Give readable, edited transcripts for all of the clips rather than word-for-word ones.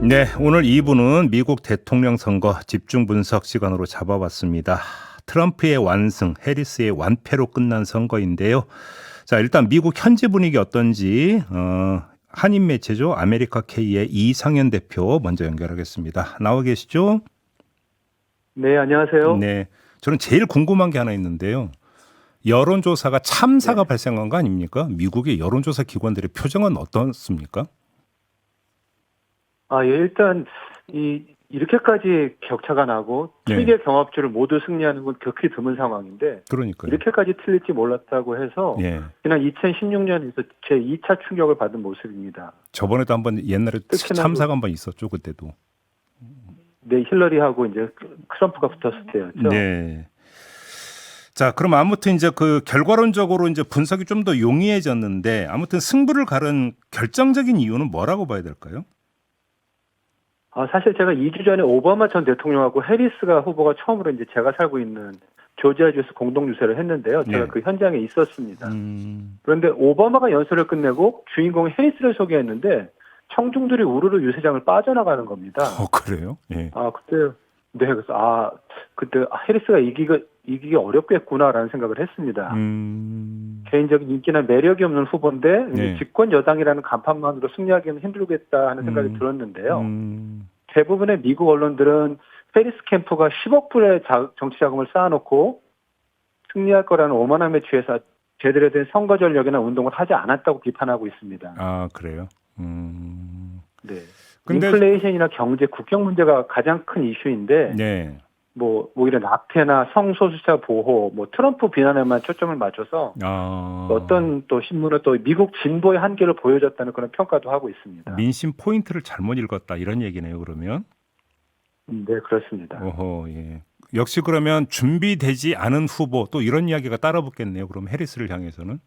네, 오늘 2부는 미국 대통령 선거 집중 분석 시간으로 잡아봤습니다. 트럼프의 완승, 해리스의 완패로 끝난 선거인데요. 자, 일단 미국 현지 분위기 어떤지 한인 매체죠. 아메리카 K의 이상현 대표 먼저 연결하겠습니다. 나와 계시죠? 네, 안녕하세요. 네, 저는 제일 궁금한 게 하나 있는데요. 여론조사가 참사가 네. 발생한 거 아닙니까? 미국의 여론조사 기관들의 표정은 어떻습니까? 예, 일단 이렇게까지 격차가 나고 네. 세계 경합주를 모두 승리하는 건 극히 드문 상황인데 그러니까요. 이렇게까지 틀릴지 몰랐다고 해서 예. 지난 2016년에서 제 2차 충격을 받은 모습입니다. 저번에도 한번 옛날에 특히나 참사가 한번 있었죠, 그때도. 네, 힐러리하고 이제 트럼프가 붙었을 때였죠. 네. 자, 그럼 아무튼 이제 그 결과론적으로 이제 분석이 좀 더 용이해졌는데 아무튼 승부를 가른 결정적인 이유는 뭐라고 봐야 될까요? 사실 제가 2주 전에 오바마 전 대통령하고 해리스가 후보가 처음으로 이제 제가 살고 있는 조지아주에서 공동 유세를 했는데요. 제가 네. 그 현장에 있었습니다. 그런데 오바마가 연설을 끝내고 주인공 해리스를 소개했는데 청중들이 우르르 유세장을 빠져나가는 겁니다. 그래요? 예. 그때 네, 그래서 그때 해리스가 이기기 어렵겠구나라는 생각을 했습니다. 개인적인 인기나 매력이 없는 후보인데 네. 집권 여당이라는 간판만으로 승리하기는 힘들겠다 하는 생각이 들었는데요. 대부분의 미국 언론들은 해리스 캠프가 10억 불의 정치 자금을 쌓아놓고 승리할 거라는 오만함에 취해서 제대로 된 선거 전략이나 운동을 하지 않았다고 비판하고 있습니다. 아, 그래요? 네. 근데 인플레이션이나 경제, 국경 문제가 가장 큰 이슈인데 네. 오히려 낙태나 성소수자 보호, 트럼프 비난에만 초점을 맞춰서 어떤 또 신문은 또 미국 진보의 한계를 보여줬다는 그런 평가도 하고 있습니다. 민심 포인트를 잘못 읽었다 이런 얘기네요, 그러면. 네, 그렇습니다. 예. 역시 그러면 준비되지 않은 후보 또 이런 이야기가 따라 붙겠네요. 그럼 해리스를 향해서는.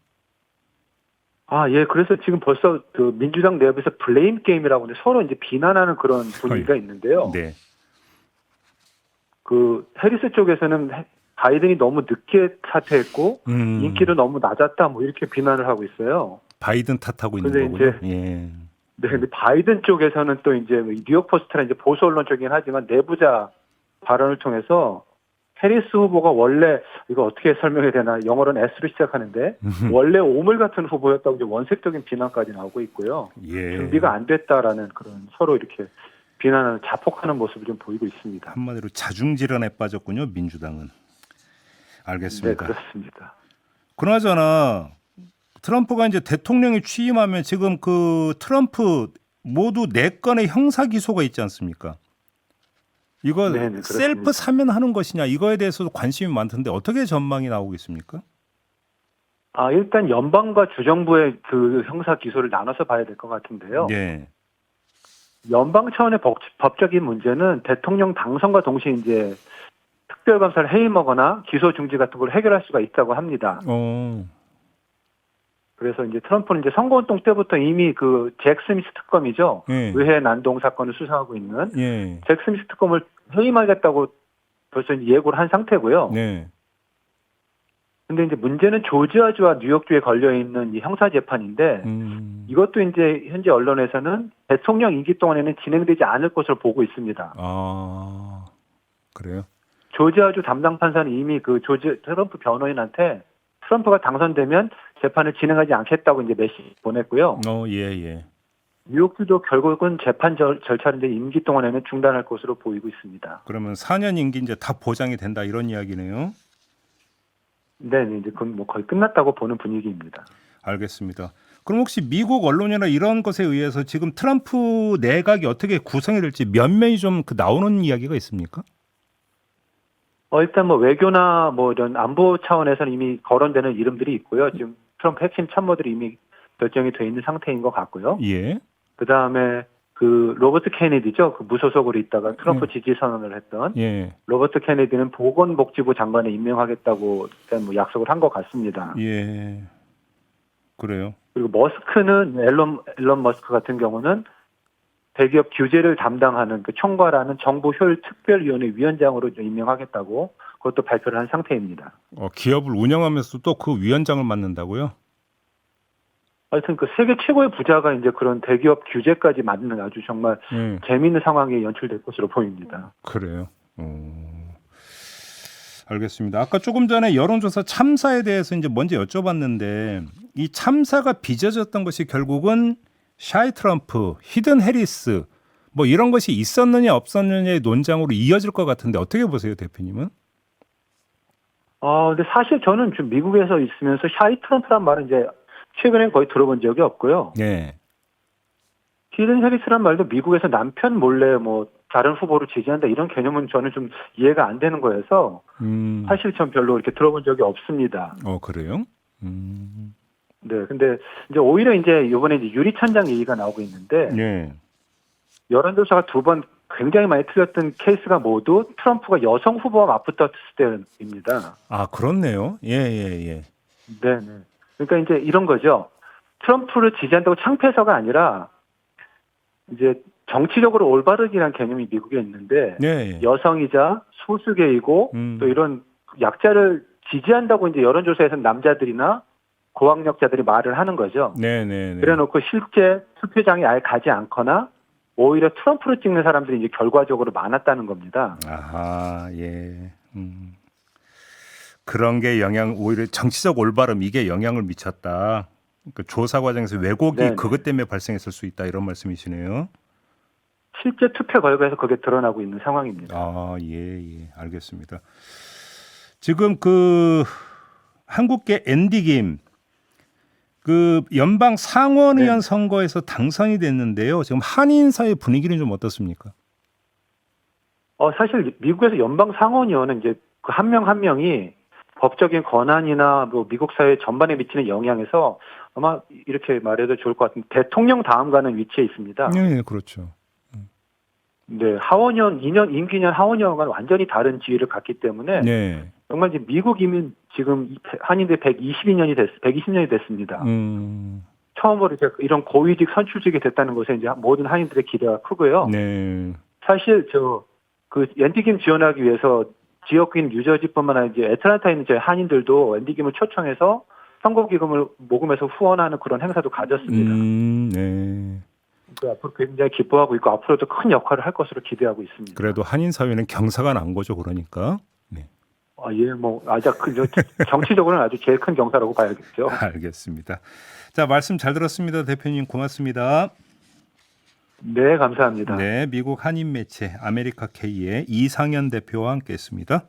예, 그래서 지금 벌써 그 민주당 내부에서 블레임 게임이라고 하는데 서로 이제 비난하는 그런 분위기가 있는데요. 네. 그 해리스 쪽에서는 바이든이 너무 늦게 사퇴했고 인기도 너무 낮았다 이렇게 비난을 하고 있어요. 바이든 탓하고 있는 근데 거군요. 이제 예. 네, 근데 바이든 쪽에서는 또 이제 뉴욕 포스트나 이제 보수 언론 쪽이긴 하지만 내부자 발언을 통해서 해리스 후보가 원래 이거 어떻게 설명해야 되나 영어로는 S로 시작하는데 원래 오물 같은 후보였다고 이제 원색적인 비난까지 나오고 있고요. 예. 준비가 안 됐다라는 그런 서로 이렇게 비난하는 자폭하는 모습을 좀 보이고 있습니다. 한마디로 자중질환에 빠졌군요, 민주당은. 알겠습니다. 네, 그렇습니다. 그나저나 트럼프가 이제 대통령이 취임하면 지금 그 트럼프 모두 4건의 형사 기소가 있지 않습니까? 이거 네네, 셀프 사면하는 것이냐 이거에 대해서도 관심이 많던데 어떻게 전망이 나오고 있습니까? 일단 연방과 주정부의 그 형사 기소를 나눠서 봐야 될 것 같은데요. 네. 연방 차원의 법적인 문제는 대통령 당선과 동시에 이제 특별감사를 해임하거나 기소 중지 같은 걸 해결할 수가 있다고 합니다. 그래서 이제 트럼프는 이제 선거운동 때부터 이미 그 잭 스미스 특검이죠. 예. 의회 난동 사건을 수사하고 있는 예. 잭 스미스 특검을 해임하겠다고 벌써 이제 예고를 한 상태고요. 네. 근데 이제 문제는 조지아주와 뉴욕주에 걸려 있는 이 형사 재판인데 이것도 이제 현재 언론에서는 대통령 임기 동안에는 진행되지 않을 것으로 보고 있습니다. 그래요? 조지아주 담당 판사는 이미 그 트럼프 변호인한테 트럼프가 당선되면 재판을 진행하지 않겠다고 이제 메시지 보냈고요. 예. 뉴욕주도 결국은 재판 절차인데 임기 동안에는 중단할 것으로 보이고 있습니다. 그러면 4년 임기 이제 다 보장이 된다 이런 이야기네요. 네, 이제 그건 거의 끝났다고 보는 분위기입니다. 알겠습니다. 그럼 혹시 미국 언론이나 이런 것에 의해서 지금 트럼프 내각이 어떻게 구성이 될지 면면이 좀 나오는 이야기가 있습니까? 일단 외교나 이런 안보 차원에서는 이미 거론되는 이름들이 있고요. 지금 트럼프 핵심 참모들이 이미 결정이 돼 있는 상태인 것 같고요. 예. 그 다음에 그 로버트 케네디죠. 그 무소속으로 있다가 트럼프 지지 선언을 했던 로버트 케네디는 보건복지부 장관에 임명하겠다고 일단 약속을 한 것 같습니다. 예. 그래요. 그리고 머스크는 앨런 머스크 같은 경우는 대기업 규제를 담당하는 그 총괄하는 정부 효율 특별위원회 위원장으로 임명하겠다고 그것도 발표를 한 상태입니다. 기업을 운영하면서 또 그 위원장을 맡는다고요? 하여튼 그 세계 최고의 부자가 이제 그런 대기업 규제까지 맞는 아주 정말 재미있는 상황이 연출될 것으로 보입니다. 그래요. 알겠습니다. 아까 조금 전에 여론조사 참사에 대해서 이제 먼저 여쭤봤는데 이 참사가 빚어졌던 것이 결국은 샤이 트럼프, 히든 해리스 뭐 이런 것이 있었느냐 없었느냐의 논쟁으로 이어질 것 같은데 어떻게 보세요, 대표님은? 근데 사실 저는 좀 미국에서 있으면서 샤이 트럼프란 말은 이제 최근엔 거의 들어본 적이 없고요. 네. 히든 해리스란 말도 미국에서 남편 몰래 뭐 다른 후보를 지지한다 이런 개념은 저는 좀 이해가 안 되는 거여서 사실 전 별로 이렇게 들어본 적이 없습니다. 그래요? 네, 근데 이제 오히려 이제 이번에 이제 유리천장 얘기가 나오고 있는데 네. 여론조사가 두 번 굉장히 많이 틀렸던 케이스가 모두 트럼프가 여성 후보와 맞붙었을 때입니다. 아, 그렇네요. 예. 네. 그러니까 이제 이런 거죠. 트럼프를 지지한다고 창피해서가 아니라 이제 정치적으로 올바르기란 개념이 미국에 있는데 네. 여성이자 소수계이고 또 이런 약자를 지지한다고 이제 여론조사에서는 남자들이나 고학력자들이 말을 하는 거죠. 네. 그래놓고 실제 투표장에 아예 가지 않거나 오히려 트럼프를 찍는 사람들이 이제 결과적으로 많았다는 겁니다. 아하, 예. 그런 게 오히려 정치적 올바름 이게 영향을 미쳤다. 그러니까 조사 과정에서 왜곡이 네네. 그것 때문에 발생했을 수 있다 이런 말씀이시네요. 실제 투표 결과에서 그게 드러나고 있는 상황입니다. 아, 예, 알겠습니다. 지금 그 한국계 앤디 김 그 연방 상원의원 선거에서 당선이 됐는데요. 지금 한인 사회 분위기는 좀 어떻습니까? 사실 미국에서 연방 상원의원은 이제 그 한 명 한 명이 법적인 권한이나 뭐 미국 사회 전반에 미치는 영향에서 아마 이렇게 말해도 좋을 것 같은데 대통령 다음 가는 위치에 있습니다. 네, 그렇죠. 네, 하원의원 2년 임기 2년 하원의원과는 완전히 다른 지위를 갖기 때문에 네. 정말 이제 미국 이민 지금 한인들 120년이 됐습니다. 처음으로 이런 고위직 선출직이 됐다는 것에 이제 모든 한인들의 기대가 크고요. 네. 사실 그 앤디김 지원하기 위해서 지역구인 뉴저지뿐만 아니라 이제 애틀랜타에 있는 저희 한인들도 앤디김을 초청해서 선거기금을 모금해서 후원하는 그런 행사도 가졌습니다. 네. 앞으로 굉장히 기뻐하고 있고 앞으로도 큰 역할을 할 것으로 기대하고 있습니다. 그래도 한인 사회는 경사가 난 거죠, 그러니까. 네. 정치적으로는 아주 제일 큰 경사라고 봐야겠죠. 알겠습니다. 자, 말씀 잘 들었습니다. 대표님 고맙습니다. 네, 감사합니다. 네, 미국 한인 매체 아메리카 K의 이상현 대표와 함께했습니다.